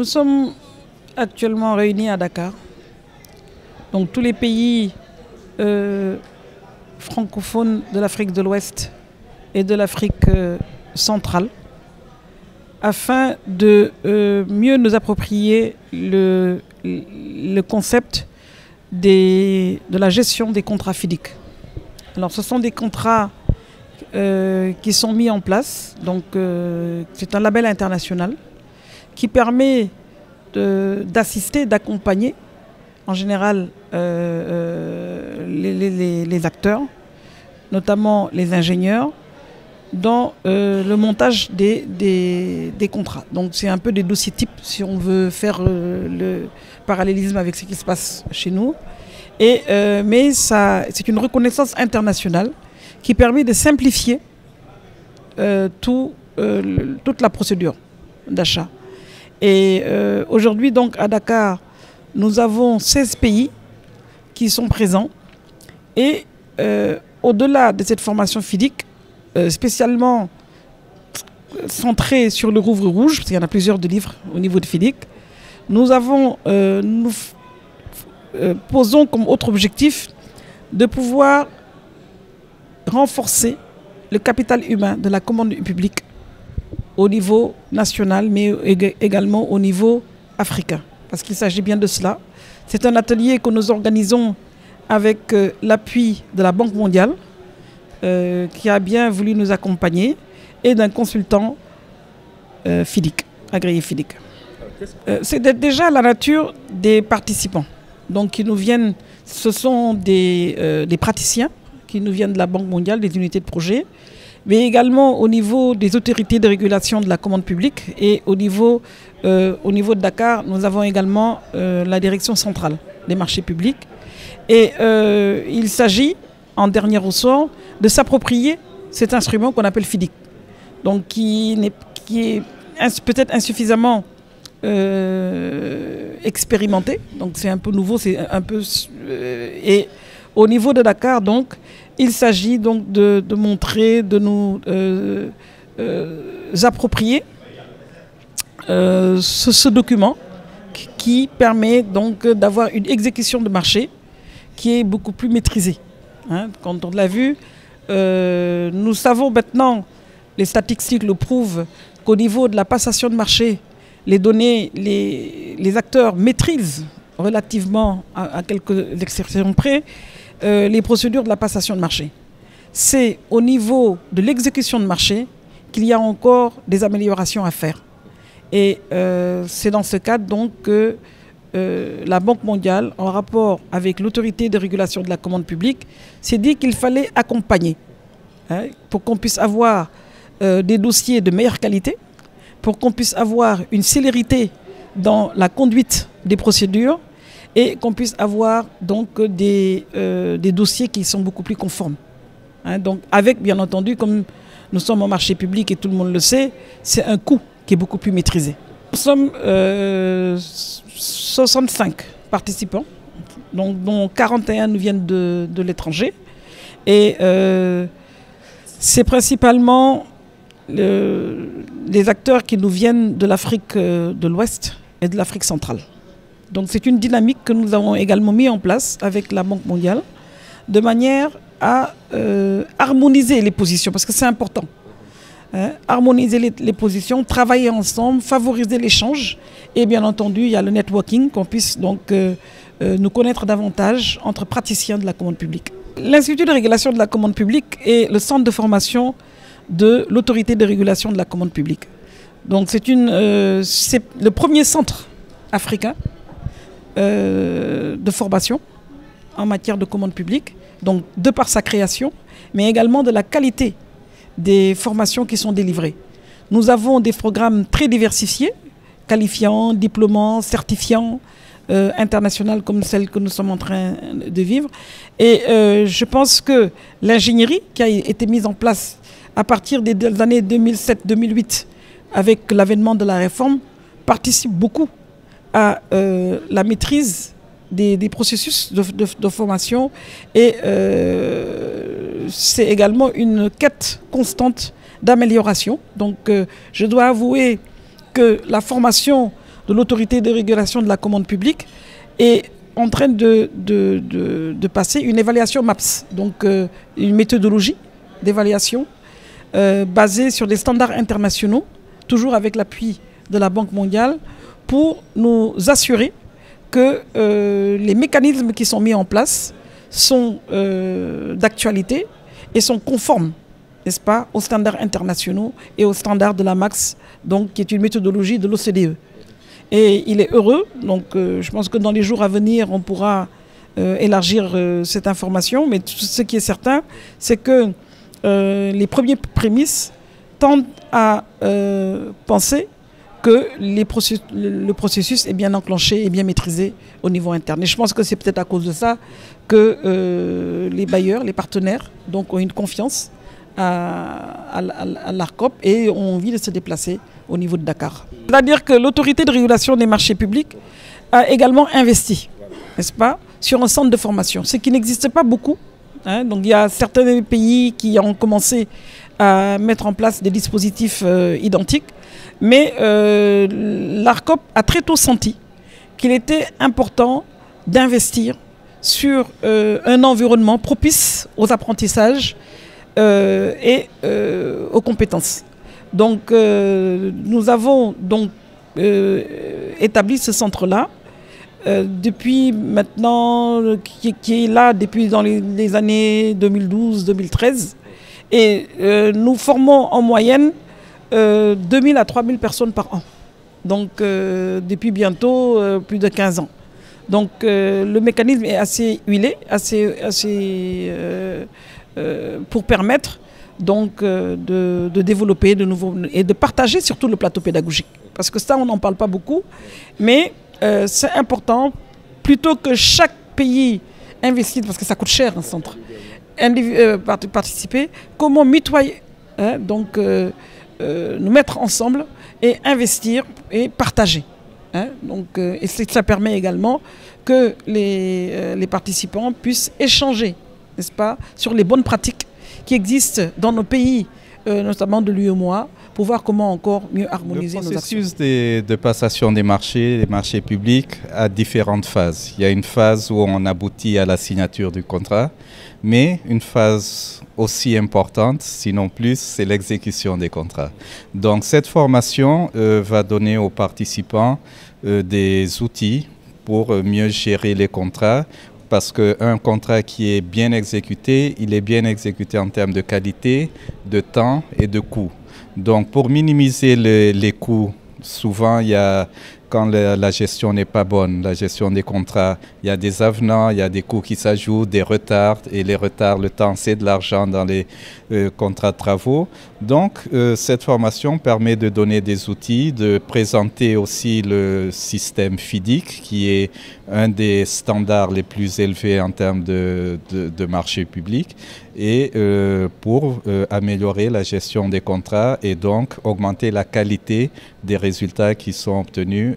Nous sommes actuellement réunis à Dakar, donc tous les pays francophones de l'Afrique de l'Ouest et de l'Afrique centrale, afin de mieux nous approprier le concept de la gestion des contrats FIDIC. Alors ce sont des contrats qui sont mis en place, donc c'est un label international qui permet d'assister, d'accompagner en général les acteurs, notamment les ingénieurs, dans le montage des contrats. Donc c'est un peu des dossiers types si on veut faire le parallélisme avec ce qui se passe chez nous. Mais c'est une reconnaissance internationale qui permet de simplifier toute la procédure d'achat. Et aujourd'hui, donc, à Dakar, nous avons 16 pays qui sont présents. Et au-delà de cette formation FIDIC, spécialement centrée sur le rouvre rouge, parce qu'il y en a plusieurs de livres au niveau de FIDIC, nous posons comme autre objectif de pouvoir renforcer le capital humain de la commande publique au niveau national, mais également au niveau africain. Parce qu'il s'agit bien de cela. C'est un atelier que nous organisons avec l'appui de la Banque mondiale, qui a bien voulu nous accompagner, et d'un consultant FIDIC, agréé FIDIC. C'est déjà la nature des participants. Donc, qui nous viennent, ce sont des praticiens qui nous viennent de la Banque mondiale, des unités de projet, mais également au niveau des autorités de régulation de la commande publique, et au niveau de Dakar, nous avons également la direction centrale des marchés publics. Et il s'agit, en dernier ressort, de s'approprier cet instrument qu'on appelle FIDIC, donc qui est peut-être insuffisamment expérimenté, donc c'est un peu nouveau, c'est un peu et au niveau de Dakar, donc il s'agit donc de montrer, de nous approprier ce document qui permet donc d'avoir une exécution de marché qui est beaucoup plus maîtrisée. Hein, quand on l'a vu, nous savons maintenant, les statistiques le prouvent, qu'au niveau de la passation de marché, les données, les acteurs maîtrisent relativement à quelques exceptions près les procédures de la passation de marché. C'est au niveau de l'exécution de marché qu'il y a encore des améliorations à faire. Et c'est dans ce cadre donc que la Banque mondiale, en rapport avec l'autorité de régulation de la commande publique, s'est dit qu'il fallait accompagner, hein, pour qu'on puisse avoir des dossiers de meilleure qualité, pour qu'on puisse avoir une célérité dans la conduite des procédures, et qu'on puisse avoir donc des dossiers qui sont beaucoup plus conformes. Hein, donc avec, bien entendu, comme nous sommes au marché public et tout le monde le sait, c'est un coût qui est beaucoup plus maîtrisé. Nous sommes 65 participants, donc, dont 41 nous viennent de l'étranger. Et c'est principalement les acteurs qui nous viennent de l'Afrique de l'Ouest et de l'Afrique centrale. Donc c'est une dynamique que nous avons également mis en place avec la Banque mondiale, de manière à harmoniser les positions, parce que c'est important. Hein, harmoniser les positions, travailler ensemble, favoriser l'échange, et bien entendu, il y a le networking, qu'on puisse donc nous connaître davantage entre praticiens de la commande publique. L'Institut de régulation de la commande publique est le centre de formation de l'autorité de régulation de la commande publique. Donc c'est le premier centre africain de formation en matière de commande publique, donc de par sa création, mais également de la qualité des formations qui sont délivrées. Nous avons des programmes très diversifiés, qualifiants, diplômants, certifiants, internationales comme celle que nous sommes en train de vivre. Et je pense que l'ingénierie qui a été mise en place à partir des années 2007-2008 avec l'avènement de la réforme participe beaucoup à la maîtrise des processus de formation, et c'est également une quête constante d'amélioration. Donc je dois avouer que la formation de l'autorité de régulation de la commande publique est en train de passer une évaluation MAPS, donc une méthodologie d'évaluation basée sur des standards internationaux, toujours avec l'appui de la Banque mondiale, pour nous assurer que les mécanismes qui sont mis en place sont d'actualité et sont conformes, n'est-ce pas, aux standards internationaux et aux standards de la MAX, donc, qui est une méthodologie de l'OCDE. Et il est heureux, donc je pense que dans les jours à venir, on pourra élargir cette information, mais ce qui est certain, c'est que les premiers prémices tendent à penser que le processus est bien enclenché et bien maîtrisé au niveau interne. Et je pense que c'est peut-être à cause de ça que les bailleurs, les partenaires, donc, ont une confiance à l'ARCOP et ont envie de se déplacer au niveau de Dakar. C'est-à-dire que l'autorité de régulation des marchés publics a également investi, n'est-ce pas, sur un centre de formation, ce qui n'existe pas beaucoup. Hein. Donc il y a certains pays qui ont commencé à mettre en place des dispositifs identiques, mais l'ARCOP a très tôt senti qu'il était important d'investir sur un environnement propice aux apprentissages et aux compétences. Donc nous avons donc établi ce centre-là depuis maintenant, qui est là depuis dans les années 2012-2013. Et nous formons en moyenne 2000 à 3000 personnes par an. Donc depuis bientôt plus de 15 ans. Donc le mécanisme est assez huilé, pour permettre donc de développer de nouveaux et de partager surtout le plateau pédagogique. Parce que ça, on n'en parle pas beaucoup, mais c'est important, plutôt que chaque pays investisse, parce que ça coûte cher un centre, participer, comment mitoyer, hein, donc nous mettre ensemble et investir et partager. Hein, donc, et ça permet également que les participants puissent échanger, n'est-ce pas, sur les bonnes pratiques qui existent dans nos pays, notamment de l'UEMOA, pour voir comment encore mieux harmoniser nos actions. Le processus de passation des marchés publics, a différentes phases. Il y a une phase où on aboutit à la signature du contrat, mais une phase aussi importante, sinon plus, c'est l'exécution des contrats. Donc cette formation va donner aux participants des outils pour mieux gérer les contrats, parce qu'un contrat qui est bien exécuté, il est bien exécuté en termes de qualité, de temps et de coût. Donc pour minimiser les coûts, souvent il y a, quand la gestion n'est pas bonne, la gestion des contrats, il y a des avenants, il y a des coûts qui s'ajoutent, des retards, et les retards, le temps, c'est de l'argent dans les contrats de travaux. Donc cette formation permet de donner des outils, de présenter aussi le système FIDIC, qui est un des standards les plus élevés en termes de marché public, et pour améliorer la gestion des contrats et donc augmenter la qualité des résultats qui sont obtenus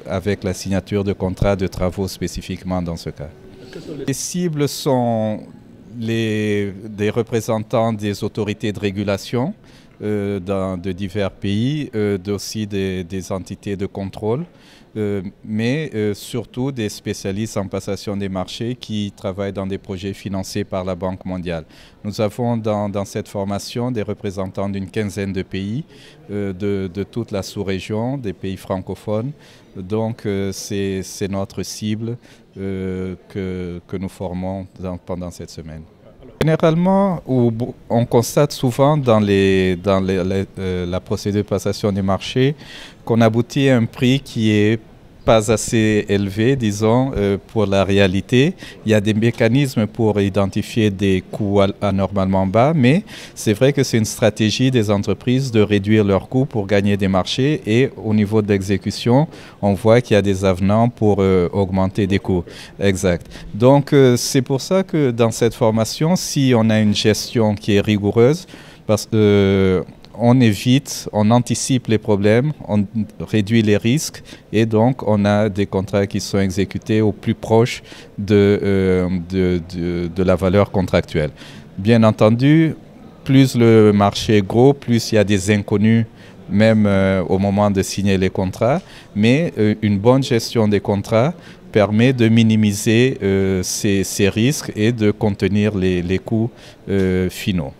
avec la signature de contrats de travaux spécifiquement dans ce cas. Les cibles sont des représentants des autorités de régulation de divers pays, aussi des entités de contrôle, mais surtout des spécialistes en passation des marchés qui travaillent dans des projets financés par la Banque mondiale. Nous avons dans cette formation des représentants d'une quinzaine de pays, de toute la sous-région, des pays francophones. Donc c'est notre cible que nous formons pendant cette semaine. Généralement, on constate souvent dans la procédure de passation des marchés qu'on aboutit à un prix qui est pas assez élevé, disons, pour la réalité. Il y a des mécanismes pour identifier des coûts anormalement bas, mais c'est vrai que c'est une stratégie des entreprises de réduire leurs coûts pour gagner des marchés, et au niveau de l'exécution, on voit qu'il y a des avenants pour augmenter des coûts. Exact. Donc, c'est pour ça que dans cette formation, si on a une gestion qui est rigoureuse, parce que on évite, on anticipe les problèmes, on réduit les risques, et donc on a des contrats qui sont exécutés au plus proche de la valeur contractuelle. Bien entendu, plus le marché est gros, plus il y a des inconnus même au moment de signer les contrats, mais une bonne gestion des contrats permet de minimiser ces risques et de contenir les coûts finaux.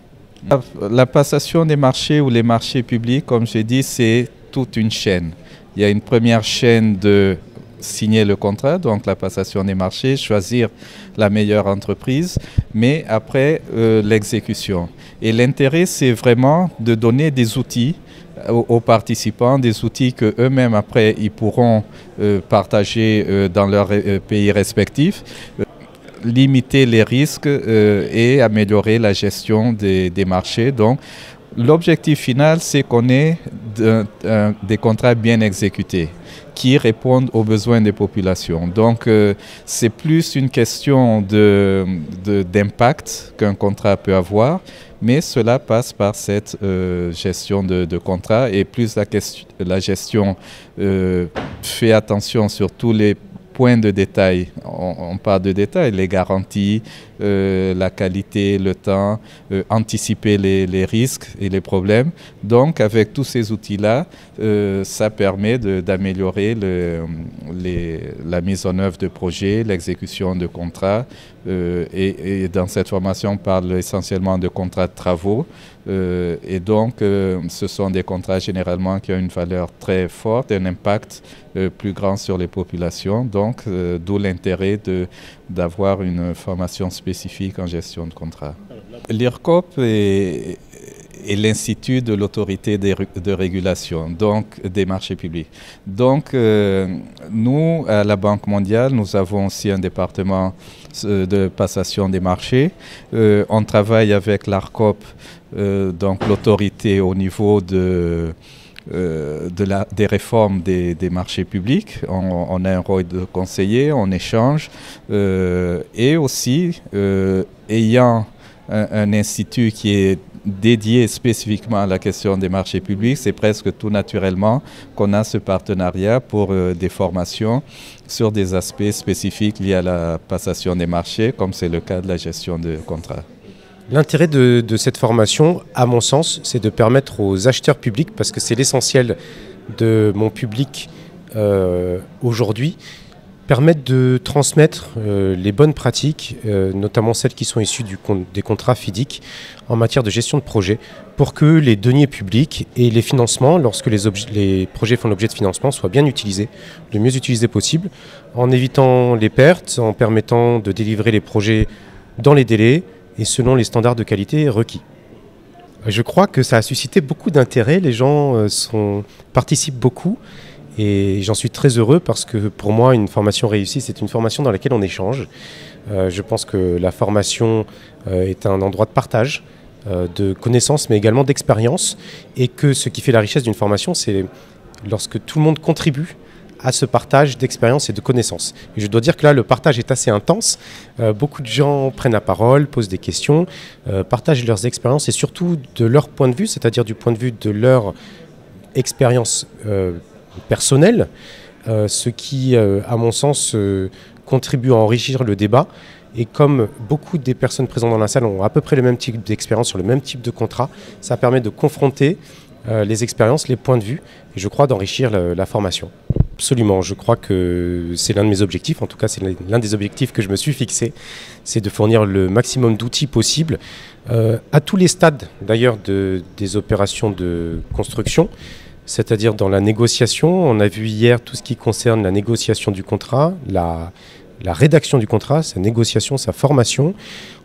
La passation des marchés ou les marchés publics, comme j'ai dit, c'est toute une chaîne. Il y a une première chaîne de signer le contrat, donc la passation des marchés, choisir la meilleure entreprise, mais après l'exécution. Et l'intérêt, c'est vraiment de donner des outils aux participants, des outils qu'eux-mêmes après ils pourront partager dans leurs pays respectifs, limiter les risques et améliorer la gestion des marchés. Donc, l'objectif final, c'est qu'on ait des contrats bien exécutés qui répondent aux besoins des populations. Donc, c'est plus une question d'impact qu'un contrat peut avoir, mais cela passe par cette gestion de contrat et plus la gestion fait attention sur tous les points de détail. On parle de détails, les garanties, la qualité, le temps, anticiper les risques et les problèmes. Donc, avec tous ces outils-là, ça permet d'améliorer la mise en œuvre de projets, l'exécution de contrats. Et dans cette formation, on parle essentiellement de contrats de travaux. Et donc, ce sont des contrats généralement qui ont une valeur très forte et un impact plus grand sur les populations. Donc, d'où l'intérêt d'avoir une formation spécifique en gestion de contrats. L'IRCOP est l'Institut de l'autorité de régulation, donc des marchés publics. Donc, nous, à la Banque mondiale, nous avons aussi un département de passation des marchés. On travaille avec l'ARCOP, donc l'autorité au niveau des réformes des marchés publics. On a un rôle de conseiller, on échange et aussi ayant un institut qui est dédié spécifiquement à la question des marchés publics, c'est presque tout naturellement qu'on a ce partenariat pour des formations sur des aspects spécifiques liés à la passation des marchés, comme c'est le cas de la gestion de contrats. L'intérêt de cette formation, à mon sens, c'est de permettre aux acheteurs publics, parce que c'est l'essentiel de mon public aujourd'hui, permettre de transmettre les bonnes pratiques, notamment celles qui sont issues des contrats FIDIC en matière de gestion de projet, pour que les deniers publics et les financements, lorsque les projets font l'objet de financement, soient bien utilisés, le mieux utilisés possible, en évitant les pertes, en permettant de délivrer les projets dans les délais et selon les standards de qualité requis. Je crois que ça a suscité beaucoup d'intérêt, les gens participent beaucoup. Et j'en suis très heureux parce que pour moi, une formation réussie, c'est une formation dans laquelle on échange. Je pense que la formation est un endroit de partage, de connaissances, mais également d'expérience. Et que ce qui fait la richesse d'une formation, c'est lorsque tout le monde contribue à ce partage d'expérience et de connaissances. Et je dois dire que là, le partage est assez intense. Beaucoup de gens prennent la parole, posent des questions, partagent leurs expériences et surtout de leur point de vue, c'est-à-dire du point de vue de leur expérience personnel, ce qui, à mon sens, contribue à enrichir le débat. Et comme beaucoup des personnes présentes dans la salle ont à peu près le même type d'expérience sur le même type de contrat, ça permet de confronter les expériences, les points de vue, et je crois d'enrichir la formation. Absolument, je crois que c'est l'un de mes objectifs, en tout cas c'est l'un des objectifs que je me suis fixé, c'est de fournir le maximum d'outils possibles à tous les stades d'ailleurs des opérations de construction. C'est-à-dire dans la négociation, on a vu hier tout ce qui concerne la négociation du contrat, la rédaction du contrat, sa négociation, sa formation.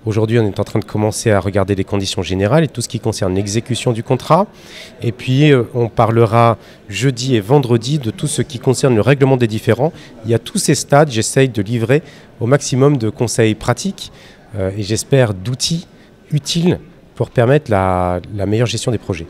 Aujourd'hui, on est en train de commencer à regarder les conditions générales et tout ce qui concerne l'exécution du contrat. Et puis, on parlera jeudi et vendredi de tout ce qui concerne le règlement des différends. Il y a tous ces stades, j'essaye de livrer au maximum de conseils pratiques et j'espère d'outils utiles pour permettre la meilleure gestion des projets.